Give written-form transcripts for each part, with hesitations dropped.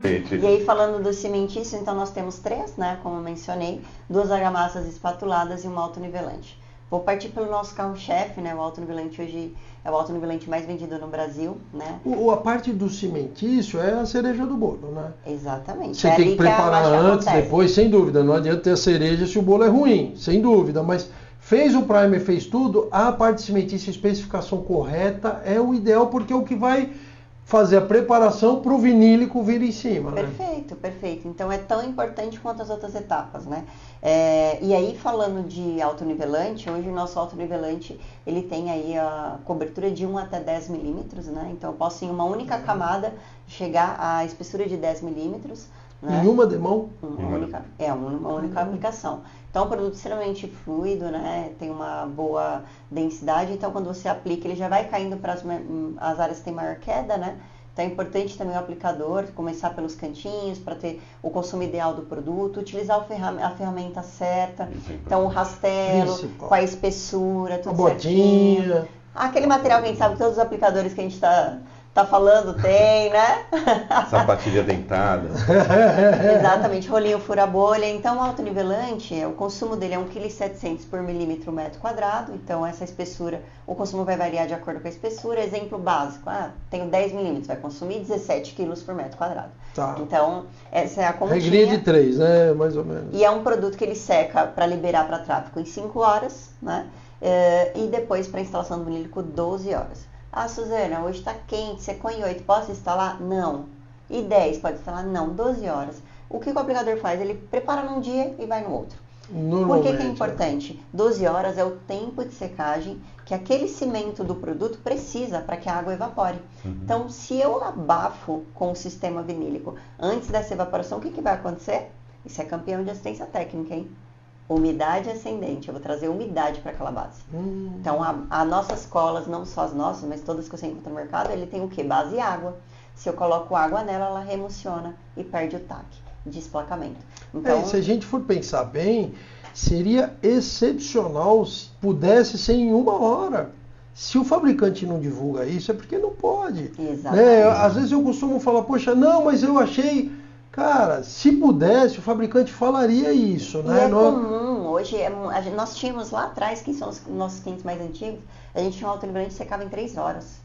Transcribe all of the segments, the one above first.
E aí, falando do cimentício, então nós temos 3, né, como eu mencionei, 2 argamassas espatuladas e um autonivelante. Vou partir pelo nosso carro-chefe, né, o autonivelante hoje é o autonivelante mais vendido no Brasil, né? A parte do cimentício é a cereja do bolo, né? Exatamente. Você tem que preparar antes, depois, sem dúvida. Não adianta ter a cereja se o bolo é ruim, sem dúvida. Mas fez o primer, fez tudo, a parte cimentícia, a especificação correta é o ideal, porque é o que vai fazer a preparação para o vinílico vir em cima, né? Perfeito, perfeito. Então é tão importante quanto as outras etapas, né? E aí, falando de autonivelante, hoje o nosso autonivelante, ele tem aí a cobertura de 1 até 10 milímetros, né? Então eu posso, em uma única camada, chegar à espessura de 10 milímetros. Né? Em uma demão? Uma única aplicação. Então, é um produto extremamente fluido, né? Tem uma boa densidade, então quando você aplica, ele já vai caindo para as áreas que tem maior queda, né? Então é importante também o aplicador começar pelos cantinhos para ter o consumo ideal do produto, utilizar a ferramenta certa, então o rastelo, com a espessura, tudo certinho. Botinha. Aquele material que a gente sabe que todos os aplicadores que a gente tá falando tem, né? Sapatilha dentada. Exatamente, rolinho fura-bolha. Então, o autonivelante, o consumo dele é 1,7 kg por milímetro metro quadrado. Então, essa espessura, o consumo vai variar de acordo com a espessura. Exemplo básico, tenho 10 milímetros, vai consumir 17 kg por metro quadrado. Tá. Então, essa é a continha. Regrinha de 3, né? Mais ou menos. E é um produto que ele seca para liberar para tráfego em 5 horas, né? E depois para instalação do vinílico 12 horas. Ah, Suzana, hoje está quente, secou em 8, posso instalar? Não. E 10, pode instalar? Não, 12 horas. O que o aplicador faz? Ele prepara num dia e vai no outro. Por que é importante? 12 horas é o tempo de secagem que aquele cimento do produto precisa para que a água evapore. Então, se eu abafo com o sistema vinílico antes dessa evaporação, o que vai acontecer? Isso é campeão de assistência técnica, hein? Umidade ascendente, eu vou trazer umidade para aquela base. Então, as nossas colas, não só as nossas, mas todas que você encontra no mercado, ele tem o quê? Base e água. Se eu coloco água nela, ela reemociona e perde o taque de esplacamento. Então, se a gente for pensar bem, seria excepcional se pudesse ser em 1 hora. Se o fabricante não divulga isso, é porque não pode. Exatamente. Às vezes eu costumo falar, poxa, não, mas eu achei... Cara, se pudesse, o fabricante falaria isso, né? E é comum, hoje, nós tínhamos lá atrás, quem são os nossos clientes mais antigos, a gente tinha um autonivelante que secava em 3 horas.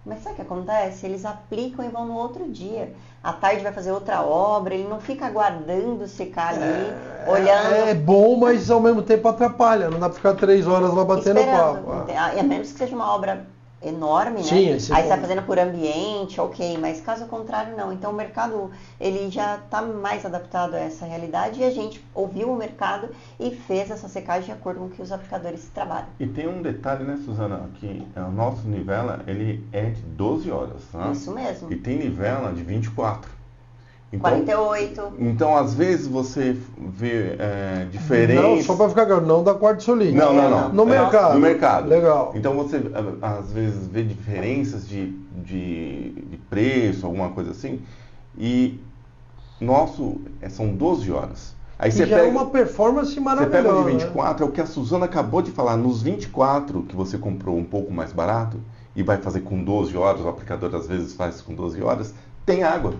Mas sabe o que acontece? Eles aplicam e vão no outro dia. À tarde vai fazer outra obra, ele não fica aguardando secar ali, olhando... É bom, mas ao mesmo tempo atrapalha, não dá pra ficar 3 horas lá batendo papo. A menos que seja uma obra enorme, né? Sim, aí você está fazendo por ambiente, ok, mas caso contrário não. Então o mercado, ele já está mais adaptado a essa realidade e a gente ouviu o mercado e fez essa secagem de acordo com o que os aplicadores trabalham. E tem um detalhe, né, Suzana, que o nosso nivela, ele é de 12 horas, né? Isso mesmo. E tem nivela de 24. Então, 48. Então, às vezes você vê diferença... Não, só para ficar claro, não da quarto solide. Não. No mercado. No mercado. Legal. Então você, às vezes, vê diferenças de preço, alguma coisa assim. E nosso são 12 horas. Aí você já pega, é uma performance maravilhosa. Você pega o de 24, é o que a Suzana acabou de falar. Nos 24 que você comprou um pouco mais barato e vai fazer com 12 horas, o aplicador às vezes faz com 12 horas, tem água.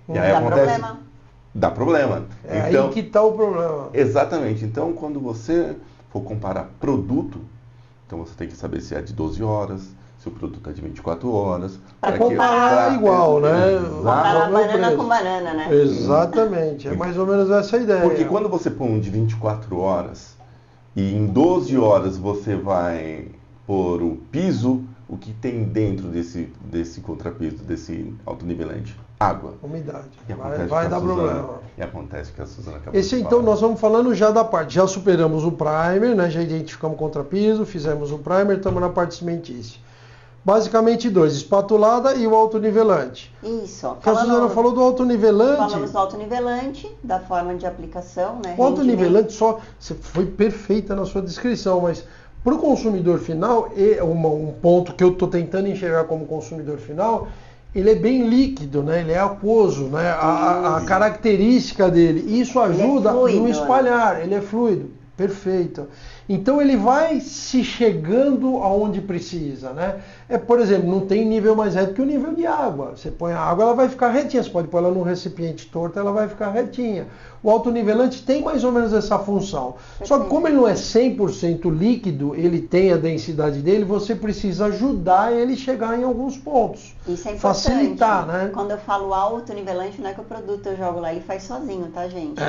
E aí problema. Dá problema. É então, aí que está o problema. Exatamente. Então, quando você for comparar produto, então você tem que saber se é de 12 horas, se o produto é de 24 horas. Para comparar igual, né? Comparar banana com banana, né? Exatamente. É mais ou menos essa a ideia. Porque quando você põe um de 24 horas e em 12 horas você vai pôr o piso, o que tem dentro desse contrapiso, desse autonivelante? Água. Umidade. Vai dar problema. E acontece que a Suzana acabou de então falar. nós vamos falando já da parte. Já superamos o primer, né? Já identificamos o contrapiso, fizemos o primer, estamos na parte cimentícia. Basicamente 2, espatulada e o autonivelante. Isso. A Suzana falou do autonivelante. Falamos do autonivelante, da forma de aplicação, né? O autonivelante você foi perfeita na sua descrição, mas para o consumidor final, um ponto que eu estou tentando enxergar como consumidor final, ele é bem líquido, né? Ele é aquoso, né? A característica dele. Isso ajuda no espalhar, ele é fluido. Perfeito. Então ele vai se chegando aonde precisa, né? Por exemplo, não tem nível mais reto que o nível de água. Você põe a água, ela vai ficar retinha. Você pode pôr ela num recipiente torto, ela vai ficar retinha. O autonivelante tem mais ou menos essa função. Só que como ele não é 100% líquido, ele tem a densidade dele, você precisa ajudar ele a chegar em alguns pontos. Isso é importante. Facilitar, né? Quando eu falo autonivelante, não é que o produto eu jogo lá e faz sozinho, tá, gente?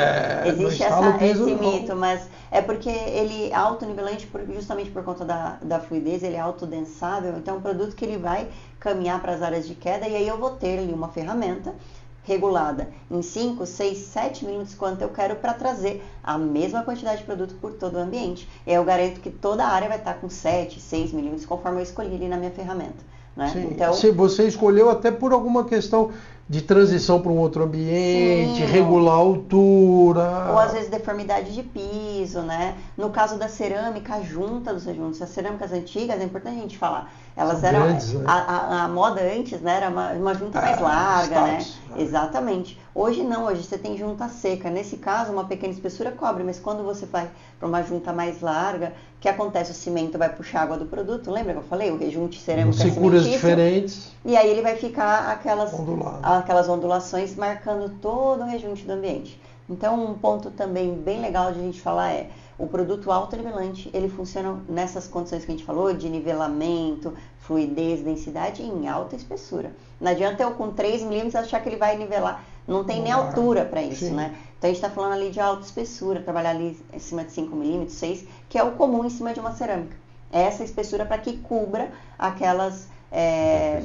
Existe esse mito, mas é porque ele é autonivelante justamente por conta da fluidez, ele é autodensável, então é um produto que ele vai caminhar para as áreas de queda e aí eu vou ter ali uma ferramenta regulada em 5, 6, 7 milímetros quanto eu quero para trazer a mesma quantidade de produto por todo o ambiente. E eu garanto que toda a área vai estar com 7, 6 milímetros conforme eu escolhi ali na minha ferramenta. Né? Sim. Então, se você escolheu até por alguma questão de transição para um outro ambiente, regular a altura. Ou às vezes deformidade de piso, né? No caso da cerâmica, a junta dos rejuntos, as cerâmicas antigas, é importante a gente falar, elas eram, grandes, né? a moda antes, né, era uma junta mais larga, né? Exatamente. Hoje não, hoje você tem junta seca. Nesse caso, uma pequena espessura cobre, mas quando você vai para uma junta mais larga, o que acontece? O cimento vai puxar a água do produto, lembra que eu falei? O rejunte cerâmico é securas diferentes. E aí ele vai ficar aquelas ondulações marcando todo o rejunte do ambiente. Então, um ponto também bem legal de a gente falar é, o produto autonivelante, ele funciona nessas condições que a gente falou, de nivelamento, fluidez, densidade em alta espessura. Não adianta eu com 3 milímetros achar que ele vai nivelar, não tem nem altura para isso, sim, né? Então a gente está falando ali de alta espessura, trabalhar ali em cima de 5 milímetros, 6, que é o comum em cima de uma cerâmica. É essa espessura para que cubra aquelas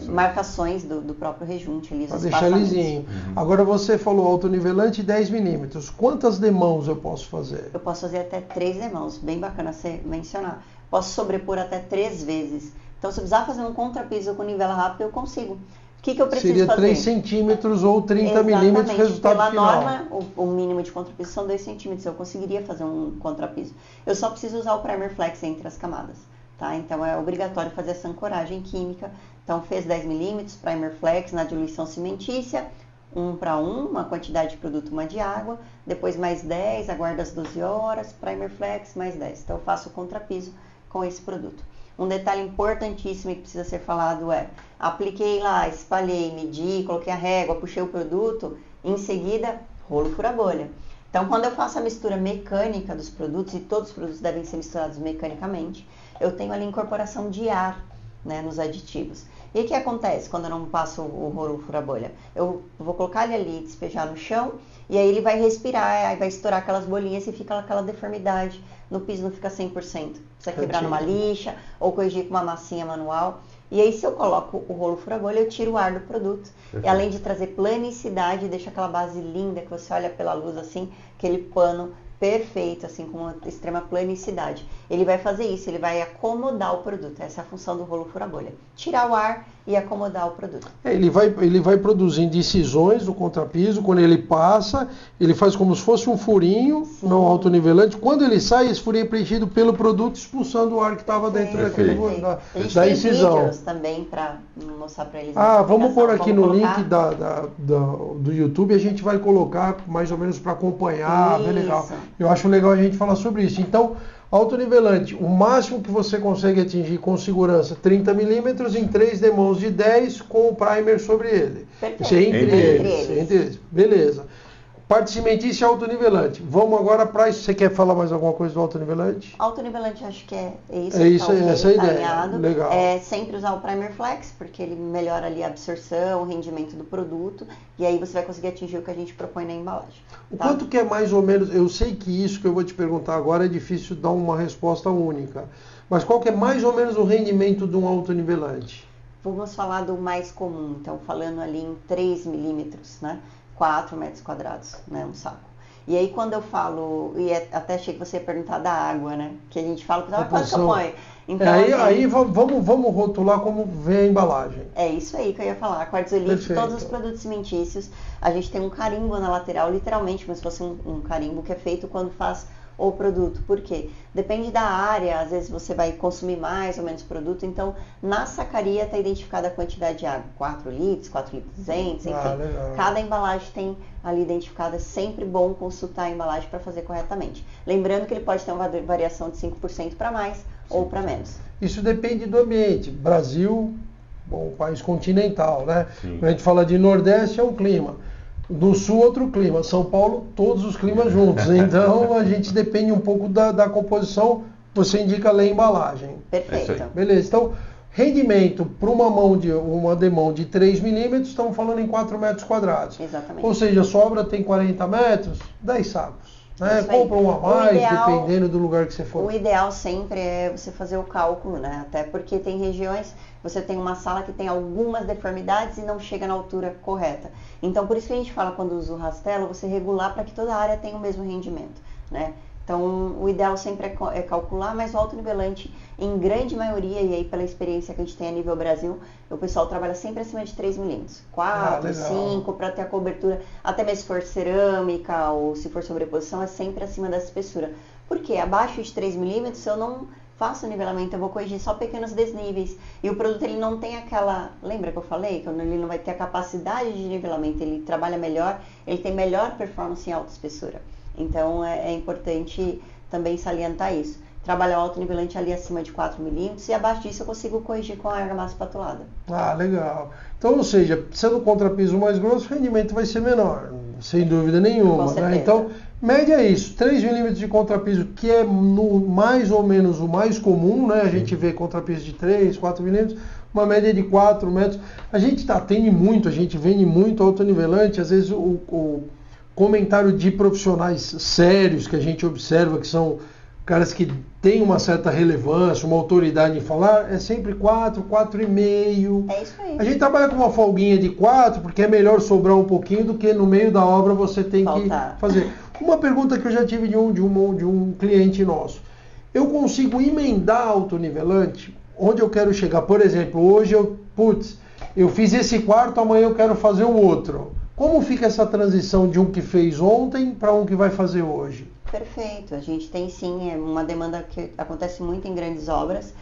marcações do próprio rejunte ali. Para deixar lisinho. Agora você falou autonivelante 10 milímetros. Quantas demãos eu posso fazer? Eu posso fazer até 3 demãos, bem bacana você mencionar. Posso sobrepor até 3 vezes. Então se eu precisar fazer um contrapiso com nivela rápido, eu consigo. O que eu preciso fazer? Seria 3 centímetros ou 30 milímetros, resultado Pela final. norma, o mínimo de contrapiso são 2 centímetros. Eu conseguiria fazer um contrapiso. Eu só preciso usar o primer flex entre as camadas. Tá? Então é obrigatório fazer essa ancoragem química. Então fez 10 milímetros, primer flex na diluição cimentícia, 1 para 1, uma quantidade de produto, uma de água, depois mais 10, aguarda as 12 horas, primer flex, mais 10. Então eu faço o contrapiso com esse produto. Um detalhe importantíssimo que precisa ser falado é, apliquei lá, espalhei, medi, coloquei a régua, puxei o produto, em seguida, rolo fura-bolha. Então quando eu faço a mistura mecânica dos produtos, e todos os produtos devem ser misturados mecanicamente, eu tenho ali incorporação de ar, né, nos aditivos. E o que acontece quando eu não passo o rolo fura-bolha? Eu vou colocar ele ali, despejar no chão, e aí ele vai respirar, aí vai estourar aquelas bolinhas e fica aquela deformidade. No piso não fica 100%. Precisa quebrar numa lixa ou corrigir com uma massinha manual. E aí se eu coloco o rolo fura-bolha, eu tiro o ar do produto. E além de trazer planicidade, deixa aquela base linda que você olha pela luz assim, aquele pano perfeito, assim, com uma extrema planicidade. Ele vai fazer isso, ele vai acomodar o produto. Essa é a função do rolo fura-bolha. Tirar o ar e acomodar o produto. Ele vai produzindo incisões no contrapiso, quando ele passa, ele faz como se fosse um furinho no autonivelante. Quando ele sai, esse furinho é preenchido pelo produto, expulsando o ar que estava dentro daquele da incisão. Vídeos também para mostrar para eles. Vamos pôr aqui no link do YouTube, a gente vai colocar mais ou menos para acompanhar, bem legal. Eu acho legal a gente falar sobre isso. Então, autonivelante, o máximo que você consegue atingir com segurança, 30 milímetros em 3 demãos de 10 com o primer sobre ele. Perfeito. Isso é entre eles. Beleza. Parte cimentícia autonivelante. Vamos agora para isso. Você quer falar mais alguma coisa do autonivelante? Autonivelante, acho que é isso. Essa é a ideia. Legal. É sempre usar o primer flex, porque ele melhora ali a absorção, o rendimento do produto, e aí você vai conseguir atingir o que a gente propõe na embalagem. O quanto que é mais ou menos, eu sei que isso que eu vou te perguntar agora é difícil dar uma resposta única, mas qual que é mais ou menos o rendimento de um autonivelante? Vamos falar do mais comum, então falando ali em 3 milímetros, né? 4 metros quadrados, né, um saco. E aí quando eu falo, até achei que você ia perguntar da água, né, que a gente fala, quanto que eu ponho? Então, aí vamos rotular como vem a embalagem. É isso aí que eu ia falar, quartzolite, todos os produtos cimentícios, a gente tem um carimbo na lateral, literalmente como se fosse um carimbo que é feito quando faz o produto. Por quê? Depende da área, às vezes você vai consumir mais ou menos produto, então na sacaria está identificada a quantidade de água, 4 litros, 4 litros 200, enfim. Cada embalagem tem ali identificada, é sempre bom consultar a embalagem para fazer corretamente. Lembrando que ele pode ter uma variação de 5% para mais ou para menos. Isso depende do ambiente. Brasil, bom, país continental, né? Sim. Quando a gente fala de Nordeste, é um clima. No Sul, outro clima. São Paulo, todos os climas juntos. Então, a gente depende um pouco da composição. Você indica ler a embalagem. Perfeito. Beleza. Então, rendimento para uma demão de 3 milímetros, estamos falando em 4 metros quadrados. Exatamente. Ou seja, a sobra tem 40 metros, 10 sacos. Né? Compra um a mais, dependendo do lugar que você for. O ideal sempre é você fazer o cálculo, né? Até porque tem regiões, você tem uma sala que tem algumas deformidades e não chega na altura correta. Então, por isso que a gente fala, quando usa o rastelo, você regular para que toda a área tenha o mesmo rendimento, né? Então, o ideal sempre é calcular, mas o autonivelante, em grande maioria, e aí pela experiência que a gente tem a nível Brasil, o pessoal trabalha sempre acima de 3 milímetros. 4, 5, para ter a cobertura, até mesmo se for cerâmica ou se for sobreposição, é sempre acima dessa espessura. Por quê? Abaixo de 3 milímetros, eu não faço nivelamento, eu vou corrigir só pequenos desníveis. E o produto, ele não tem aquela... Lembra que eu falei? Que ele não vai ter a capacidade de nivelamento, ele trabalha melhor, ele tem melhor performance em alta espessura. Então, é importante também salientar isso. Trabalhar o autonivelante ali acima de 4 milímetros e abaixo disso eu consigo corrigir com a argamassa espatulada. Ah, legal. Então, ou seja, sendo o contrapiso mais grosso, o rendimento vai ser menor, sem dúvida nenhuma. Né? Então, média é isso, 3 milímetros de contrapiso, que é mais ou menos o mais comum, né? A gente vê contrapiso de 3, 4 milímetros, uma média de 4 metros. A gente atende muito, a gente vende muito autonivelante, às vezes o comentário de profissionais sérios que a gente observa, que são caras que têm uma certa relevância, uma autoridade em falar, é sempre 4, 4,5. É isso aí. A gente trabalha com uma folguinha de 4, porque é melhor sobrar um pouquinho do que no meio da obra você tem que fazer. Uma pergunta que eu já tive de um cliente nosso. Eu consigo emendar autonivelante onde eu quero chegar? Por exemplo, hoje eu fiz esse quarto, amanhã eu quero fazer o outro. Como fica essa transição de um que fez ontem para um que vai fazer hoje? Perfeito. A gente tem sim uma demanda que acontece muito em grandes obras.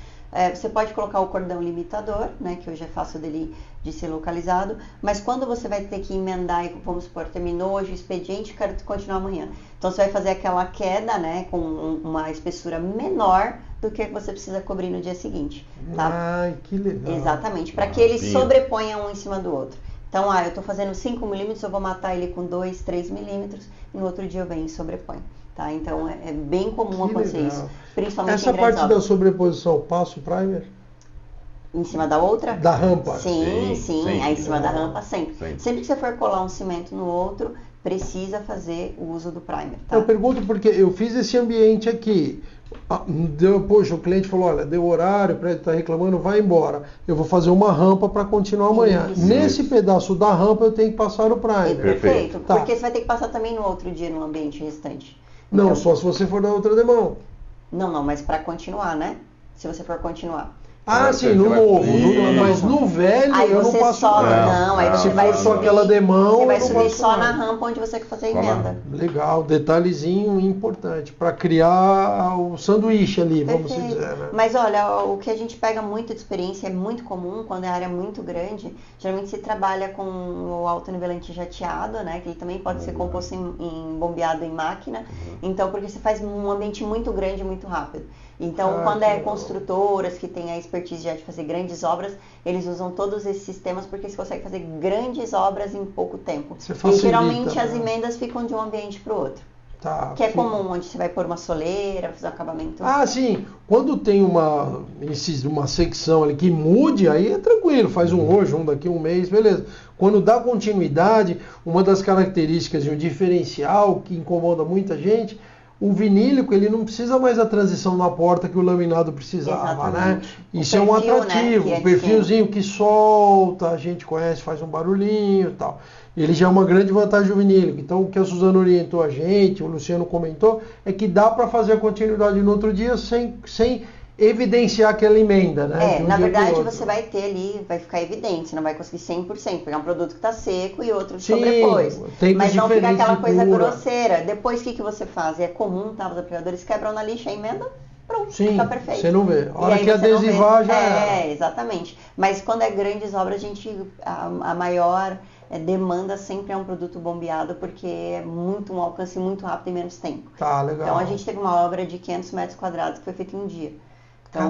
Você pode colocar o cordão limitador, né, que eu já faço dele de ser localizado, mas quando você vai ter que emendar, e vamos supor, terminou hoje o expediente, quero continuar amanhã. Então você vai fazer aquela queda, né, com uma espessura menor do que você precisa cobrir no dia seguinte. Tá? Ai, que legal. Exatamente, para que eles sobreponham um em cima do outro. Então, eu estou fazendo 5 milímetros, eu vou matar ele com 2, 3 milímetros e no outro dia eu venho e sobreponho. Tá? Então, é bem comum acontecer isso, principalmente essa em grandes parte da sobreposição, passa o primer? Em cima da outra? Da rampa? Sim. Aí em cima da rampa sempre. Sempre que você for colar um cimento no outro, precisa fazer o uso do primer. Tá? Eu pergunto porque eu fiz esse ambiente aqui. Poxa, o cliente falou, olha, deu horário, o prédio está reclamando, vai embora. Eu vou fazer uma rampa para continuar amanhã. Isso. Nesse pedaço da rampa eu tenho que passar o primer. Perfeito. Tá. Porque você vai ter que passar também no outro dia no ambiente restante. Então, não, só se você for da outra demão. Não, mas para continuar, né? Se você for continuar. Sim, no novo. Mas no velho aí eu não passo nada. Aí você vai só aquela demão. Você vai subir só na rampa onde você quer fazer a emenda. Legal, detalhezinho importante. Para criar o sanduíche ali, vamos dizer. Né? Mas olha, o que a gente pega muito de experiência é muito comum, quando é área muito grande. Geralmente se trabalha com o autonivelante jateado, né? Que ele também pode ser composto bombeado em máquina. Então, porque você faz um ambiente muito grande, muito rápido. Então, quando é construtoras que têm a expertise já de fazer grandes obras, eles usam todos esses sistemas porque você consegue fazer grandes obras em pouco tempo. Facilita, e geralmente né? As emendas ficam de um ambiente para o outro. Que é comum, onde você vai pôr uma soleira, fazer um acabamento. Sim. Quando tem uma secção ali que mude, aí é tranquilo, faz um hoje, um daqui um mês, beleza. Quando dá continuidade, uma das características de um diferencial que incomoda muita gente, o vinílico, ele não precisa mais da transição na porta que o laminado precisava, né? Isso é um atrativo, um perfilzinho que solta, a gente conhece, faz um barulhinho e tal. Ele já é uma grande vantagem do vinílico. Então, o que a Suzana orientou a gente, o Luciano comentou, é que dá para fazer a continuidade no outro dia sem evidenciar aquela emenda, né? Na verdade você vai ter ali, vai ficar evidente, você não vai conseguir 100%, pegar um produto que está seco e outro sobrepôs. Mas não fica aquela coisa grosseira. Depois o que você faz? É comum, tá? Os aplicadores quebram na lixa a emenda, pronto, fica perfeito. Você não vê. A hora que adesivar já exatamente. Mas quando é grandes obras, a maior demanda sempre é um produto bombeado, porque é um alcance muito rápido em menos tempo. Tá, legal. Então a gente teve uma obra de 500 metros quadrados que foi feita em um dia. Então,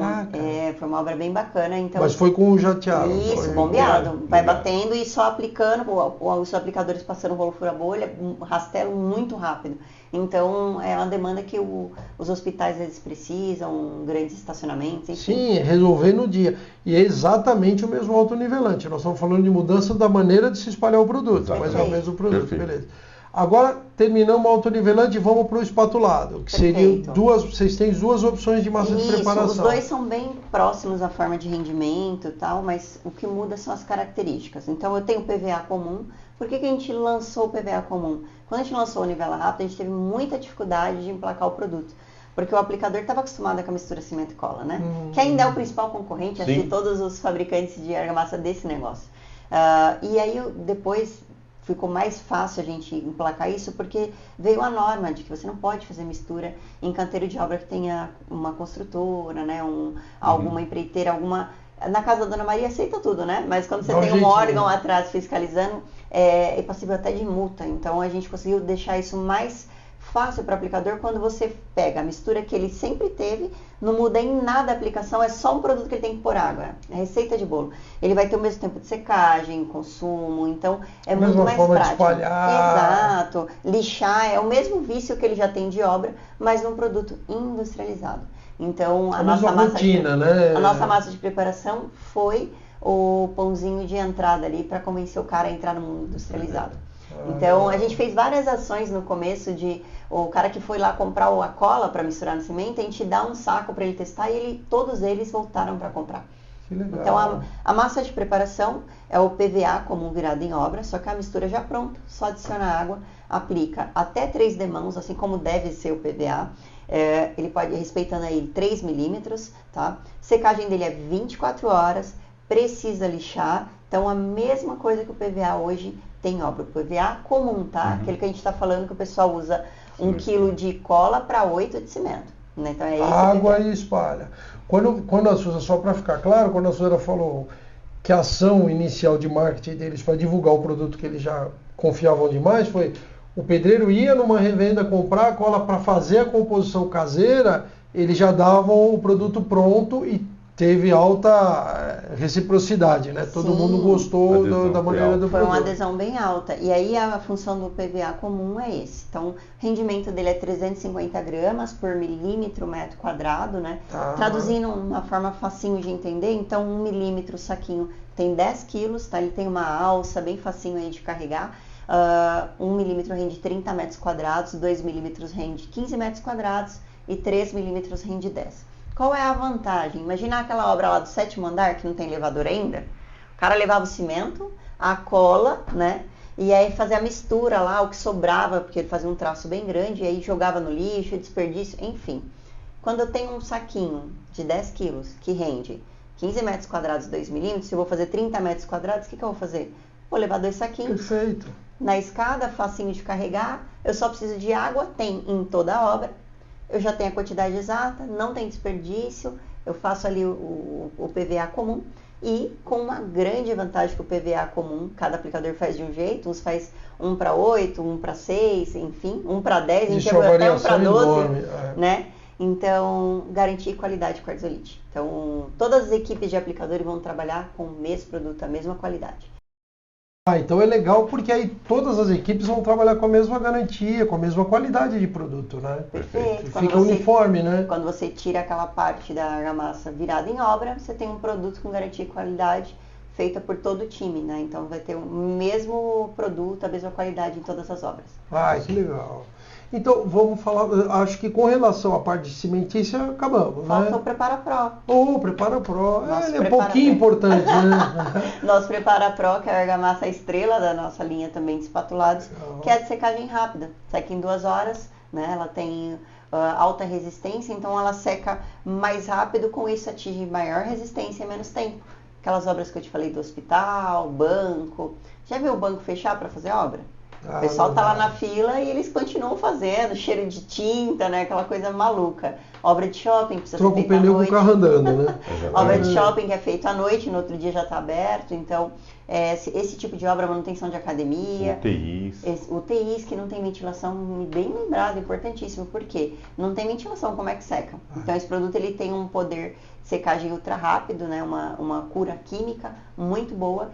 foi uma obra bem bacana. Então, mas foi com o jateado. Isso, bombeado. Vai batendo e só aplicando, os aplicadores passando o rolo fura-bolha, rastelo muito rápido. Então, é uma demanda que os hospitais às vezes precisam, grandes estacionamentos, enfim. Sim, resolver no dia. E é exatamente o mesmo autonivelante. Nós estamos falando de mudança da maneira de se espalhar o produto, mas é o mesmo produto, beleza. Agora, terminamos o autonivelante e vamos para o espatulado, que seria vocês têm duas opções de massa de preparação. Os dois são bem próximos da forma de rendimento e tal, mas o que muda são as características. Então, eu tenho o PVA comum. Por que a gente lançou o PVA comum? Quando a gente lançou o nivela rápido, a gente teve muita dificuldade de emplacar o produto. Porque o aplicador estava acostumado com a mistura cimento e cola, né? Que ainda é o principal concorrente de todos os fabricantes de argamassa desse negócio. E aí, depois, ficou mais fácil a gente emplacar isso, porque veio a norma de que você não pode fazer mistura em canteiro de obra que tenha uma construtora, né? Alguma empreiteira, Na casa da Dona Maria aceita tudo, né? Mas quando você tem um órgão atrás fiscalizando, é passível até de multa. Então a gente conseguiu deixar isso mais fácil para o aplicador quando você pega a mistura que ele sempre teve, não muda em nada a aplicação, é só um produto que ele tem que pôr água. É receita de bolo. Ele vai ter o mesmo tempo de secagem, consumo, então é muito mais prático. Exato. Lixar é o mesmo vício que ele já tem de obra, mas num produto industrializado. Então a nossa massa de preparação foi o pãozinho de entrada ali para convencer o cara a entrar no mundo industrializado. Então a gente fez várias ações no começo de o cara que foi lá comprar a cola para misturar no cimento, a gente dá um saco para ele testar e todos eles voltaram para comprar. Que legal. Então a massa de preparação é o PVA comum virado em obra, só que a mistura já pronta, só adiciona água, aplica até 3 demãos, assim como deve ser o PVA. Ele pode ir respeitando aí 3 milímetros, tá? Secagem dele é 24 horas, precisa lixar. Então a mesma coisa que o PVA hoje tem obra. O PVA comum, tá? Aquele que a gente está falando que o pessoal usa 1 quilo de cola para 8 de cimento. Né? Então é esse água e espalha. Quando a Suzana, só para ficar claro, quando a Suzana falou que a ação inicial de marketing deles para divulgar o produto que eles já confiavam demais foi o pedreiro ia numa revenda comprar a cola para fazer a composição caseira, eles já davam o produto pronto e teve alta reciprocidade, né? Todo mundo gostou da maneira do produto. Foi uma adesão bem alta. E aí a função do PVA comum é esse. Então, o rendimento dele é 350 gramas por milímetro metro quadrado, né? Traduzindo uma forma facinho de entender, então 1 milímetro o saquinho tem 10 quilos, tá? Ele tem uma alça bem facinho aí de carregar. 1 milímetro rende 30 metros quadrados, 2 milímetros rende 15 metros quadrados e 3 milímetros rende 10. Qual é a vantagem? Imagina aquela obra lá do 7º andar que não tem elevador ainda. O cara levava o cimento, a cola, né? E aí fazia a mistura lá, o que sobrava, porque ele fazia um traço bem grande, e aí jogava no lixo, desperdício, enfim. Quando eu tenho um saquinho de 10 quilos que rende 15 metros quadrados, 2 milímetros, se eu vou fazer 30 metros quadrados, o que eu vou fazer? Vou levar 2 saquinhos. Perfeito. Na escada, facinho de carregar, eu só preciso de água, tem em toda a obra. Eu já tenho a quantidade exata, não tem desperdício, eu faço ali o PVA comum e com uma grande vantagem que o PVA comum, cada aplicador faz de um jeito, uns faz 1 para 8, 1 para 6, enfim, 1 para 10, a gente chegou até 1 para 12, né? Então, garantir qualidade quartzolite. Então, todas as equipes de aplicadores vão trabalhar com o mesmo produto, a mesma qualidade. Então é legal porque aí todas as equipes vão trabalhar com a mesma garantia, com a mesma qualidade de produto, né? Perfeito. Fica uniforme, né? Quando você tira aquela parte da argamassa virada em obra, você tem um produto com garantia e qualidade feita por todo o time, né? Então vai ter o mesmo produto, a mesma qualidade em todas as obras. Que legal. Então, vamos falar, acho que com relação à parte de cimentícia, acabamos, Falta né? o Prepara Pro. O Prepara Pro, ele é um pouquinho importante, né? Nosso Prepara Pro, que é a argamassa estrela da nossa linha também de espatulados, que é a de secagem rápida. Seca em 2 horas, né? Ela tem alta resistência, então ela seca mais rápido, com isso atinge maior resistência e menos tempo. Aquelas obras que eu te falei do hospital, banco. Já viu o banco fechar para fazer obra? O pessoal tá lá na fila e eles continuam fazendo, cheiro de tinta, né? Aquela coisa maluca. Obra de shopping precisa ser feita à noite. Troca o pneu com o carro andando, né? Obra de shopping que é feita à noite, no outro dia já está aberto. Então, esse tipo de obra, manutenção de academia. UTIs que não tem ventilação, bem lembrado, importantíssimo. Por quê? Não tem ventilação, como é que seca? Então, esse produto ele tem um poder secagem ultra rápido, né? Uma cura química muito boa.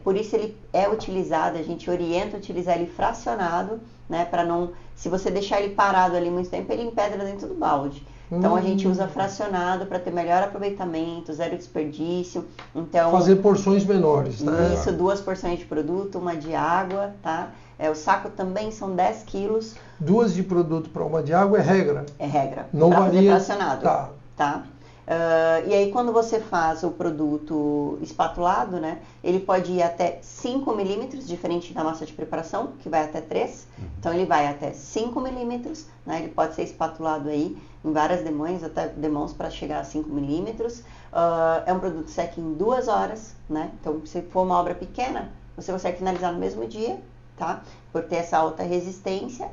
Por isso ele é utilizado, a gente orienta a utilizar ele fracionado, né? Para não, se você deixar ele parado ali muito tempo, ele empedra dentro do balde. Então a gente usa fracionado para ter melhor aproveitamento, zero desperdício. Então, fazer porções menores, né? Isso, 2 porções de produto, uma de água, tá? O saco também são 10 quilos. 2 de produto para uma de água é regra? É regra. Não varia. Fracionado. Tá? E aí quando você faz o produto espatulado, né, ele pode ir até 5 milímetros, diferente da massa de preparação, que vai até 3. Então ele vai até 5 milímetros, né, ele pode ser espatulado aí em várias demãos, até demãos para chegar a 5 milímetros. É um produto seca em 2 horas, né, então se for uma obra pequena, você consegue finalizar no mesmo dia, tá, por ter essa alta resistência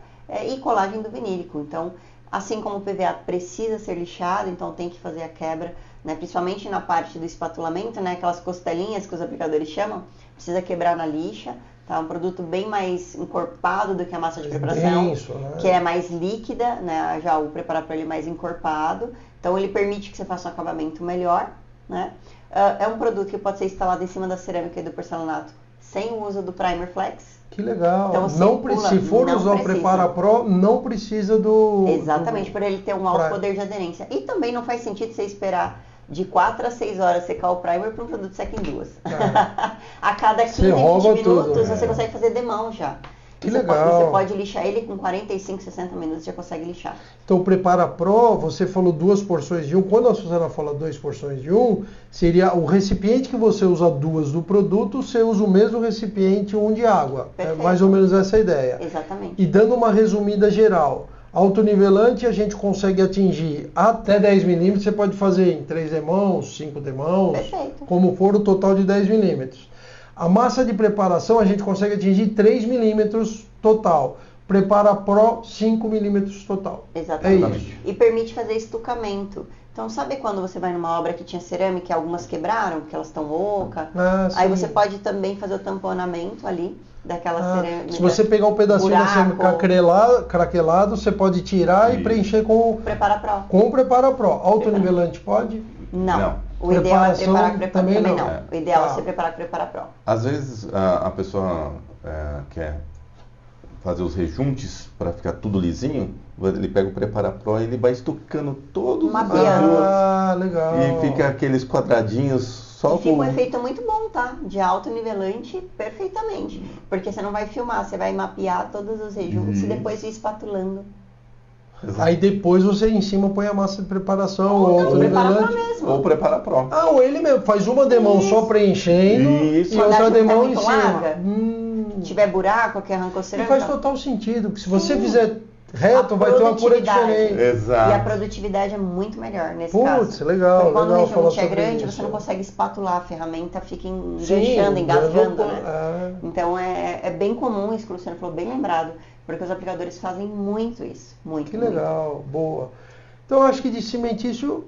e colagem do vinílico. Então, assim como o PVA precisa ser lixado, então tem que fazer a quebra, né? Principalmente na parte do espatulamento, né? Aquelas costelinhas que os aplicadores chamam, precisa quebrar na lixa, tá? Um produto bem mais encorpado do que a massa de preparação, denso, né? Que é mais líquida, né? Já o preparatório ele é mais encorpado, então ele permite que você faça um acabamento melhor, né? É um produto que pode ser instalado em cima da cerâmica e do porcelanato sem o uso do Primer Flex. Que legal. Então, se for usar o Prepara Pro, não precisa do... Exatamente, por ele ter um alto poder de aderência. E também não faz sentido você esperar de 4 a 6 horas secar o primer para um produto seca em 2. A cada 15, 20 minutos você consegue fazer demão já. Que legal. Você pode lixar ele com 45, 60 minutos, já consegue lixar. Então, o Prepara Pro, você falou 2 porções de um. Quando a Suzana fala 2 porções de um, seria o recipiente que você usa 2 do produto, você usa o mesmo recipiente 1 de água. Perfeito. É mais ou menos essa a ideia. Exatamente. E dando uma resumida geral, autonivelante a gente consegue atingir até 10 milímetros, você pode fazer em 3 demãos, 5 demãos, perfeito, como for o total de 10 milímetros. A massa de preparação a gente consegue atingir 3 milímetros total. Prepara Pro 5 milímetros total. Exatamente. É isso. E permite fazer estucamento. Então, sabe quando você vai numa obra que tinha cerâmica e algumas quebraram, porque elas estão ocas? Aí você pode também fazer o tamponamento ali daquela cerâmica. Se você pegar um pedacinho da cerâmica craquelado, você pode tirar e preencher com o Prepara Pro. Com o Prepara Pro. Autonivelante pode? Não. O ideal é preparar com também não. O ideal é você preparar com Prepara Pro. Às vezes a pessoa quer fazer os rejuntes para ficar tudo lisinho, ele pega o Prepara Pro e ele vai estucando todos os legal. E fica aqueles quadradinhos só e fica um efeito muito bom, tá? De alto nivelante perfeitamente. Porque você não vai filmar, você vai mapear todos os rejuntes e depois ir espatulando. Exato. Aí depois você em cima põe a massa de preparação ou autonivelante. Ou Prepara Pro. Ou ele mesmo faz uma demão só preenchendo e outra demão em cima. Se tiver buraco que arrancou cerâmica. E faz total sentido, porque se você fizer reto, vai ter uma cura diferente. Exato. E a produtividade é muito melhor nesse caso. Putz, legal. Porque quando legal o rejunte é grande, isso. você não consegue espatular a ferramenta, fica engasgando, né? Então é bem comum isso que o Luciano falou, bem lembrado. Porque os aplicadores fazem muito isso. Muito. Que legal, boa. Então, acho que de cimentício,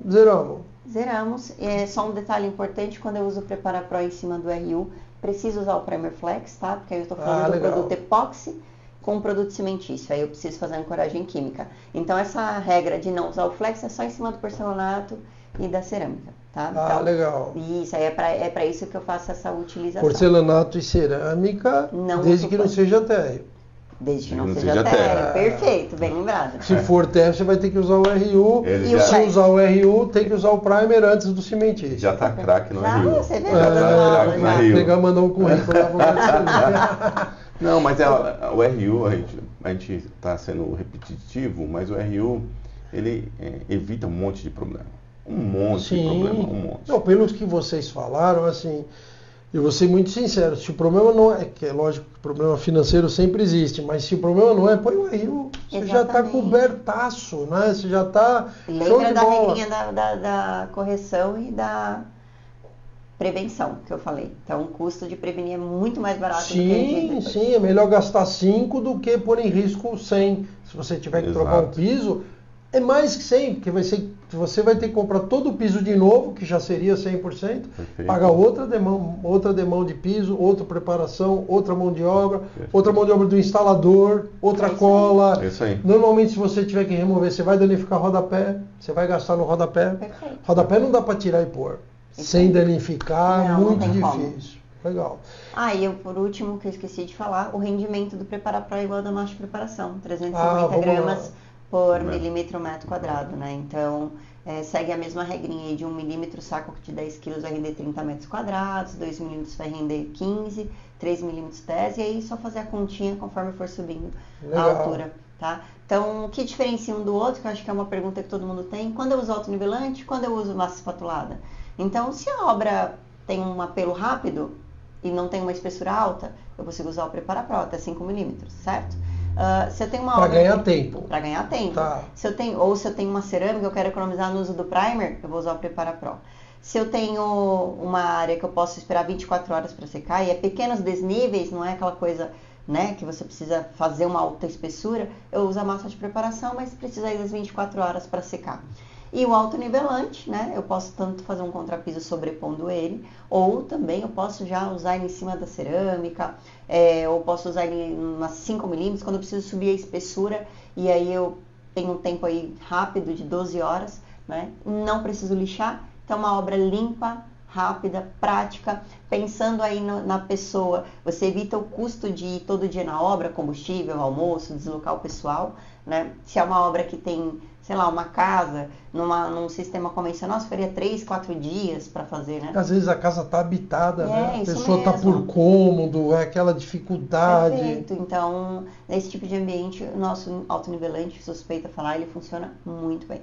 zeramos. Zeramos. Só um detalhe importante, quando eu uso o Prepara Pro em cima do RU, preciso usar o Primer Flex, tá? Porque aí eu estou falando do produto epóxi com o produto cimentício. Aí eu preciso fazer a ancoragem química. Então, essa regra de não usar o Flex é só em cima do porcelanato e da cerâmica. Tá? Então, legal. Isso, aí é para isso que eu faço essa utilização. Porcelanato e cerâmica, desde que não seja térreo. Desde que não seja térreo. Perfeito, bem lembrado. Se for térreo, você vai ter que usar o RU. Se usar o RU, tem que usar o primer antes do cimentício. Já tá craque no RU. Você vê, já pegar, mandar um currículo lá. Não, mas o RU, a gente está sendo repetitivo, mas o RU, ele evita um monte de problema. Um monte de problema. Não, pelos que vocês falaram, assim... Eu vou ser muito sincero, se o problema não é, que é lógico que o problema financeiro sempre existe, mas se o problema não é, põe o Rio, você já está cobertaço, né? Você já está show de da bola. regrinha da correção e da prevenção, que eu falei. Então, o custo de prevenir é muito mais barato do que Sim, é melhor gastar 5 do que pôr em risco 100. Se você tiver que trocar um piso, é mais que 100, porque você vai ter que comprar todo o piso de novo, que já seria 100%, Perfeito. pagar outra demão de piso, outra preparação, outra mão de obra, outra mão de obra do instalador, outra cola. É isso aí. Normalmente, se você tiver que remover, você vai danificar rodapé, você vai gastar no rodapé. Perfeito. Rodapé não dá para tirar e pôr. Sem danificar, muito difícil. Legal. E eu, por último, que eu esqueci de falar, o rendimento do Prepara Pro é igual ao da nossa preparação, 350 gramas por milímetro metro quadrado, né? Então, segue a mesma regrinha aí de 1 milímetro, saco de 10 quilos vai render 30 metros quadrados, 2 milímetros vai render 15, 3 milímetros 10, e aí só fazer a continha conforme for subindo a altura, tá? Então, o que diferencia um do outro, que eu acho que é uma pergunta que todo mundo tem, quando eu uso autonivelante, quando eu uso massa espatulada? Então, se a obra tem um apelo rápido e não tem uma espessura alta, eu consigo usar o Prepara Pro até 5 milímetros, certo? Se eu tenho uma para obra ganhar tempo. Para ganhar tempo. Tá. Se eu tenho uma cerâmica, eu quero economizar no uso do primer, eu vou usar o Prepara Pro. Se eu tenho uma área que eu posso esperar 24 horas para secar, e é pequenos desníveis, não é aquela coisa, né, que você precisa fazer uma alta espessura, eu uso a massa de preparação, mas precisa ir das 24 horas para secar. E o autonivelante, né, eu posso tanto fazer um contrapiso sobrepondo ele, ou também eu posso já usar ele em cima da cerâmica, ou posso usar ele em umas 5 milímetros, quando eu preciso subir a espessura, e aí eu tenho um tempo aí rápido de 12 horas, né, não preciso lixar, então uma obra limpa, rápida, prática, pensando aí na pessoa, você evita o custo de ir todo dia na obra, combustível, almoço, deslocar o pessoal, né, se é uma obra que tem, sei lá, uma casa, num sistema convencional, você faria 3, 4 dias para fazer, né? Às vezes a casa está habitada, né? A pessoa está mesmo. por cômodo, é aquela dificuldade. Perfeito. Então, nesse tipo de ambiente, o nosso autonivelante, suspeita falar, ele funciona muito bem.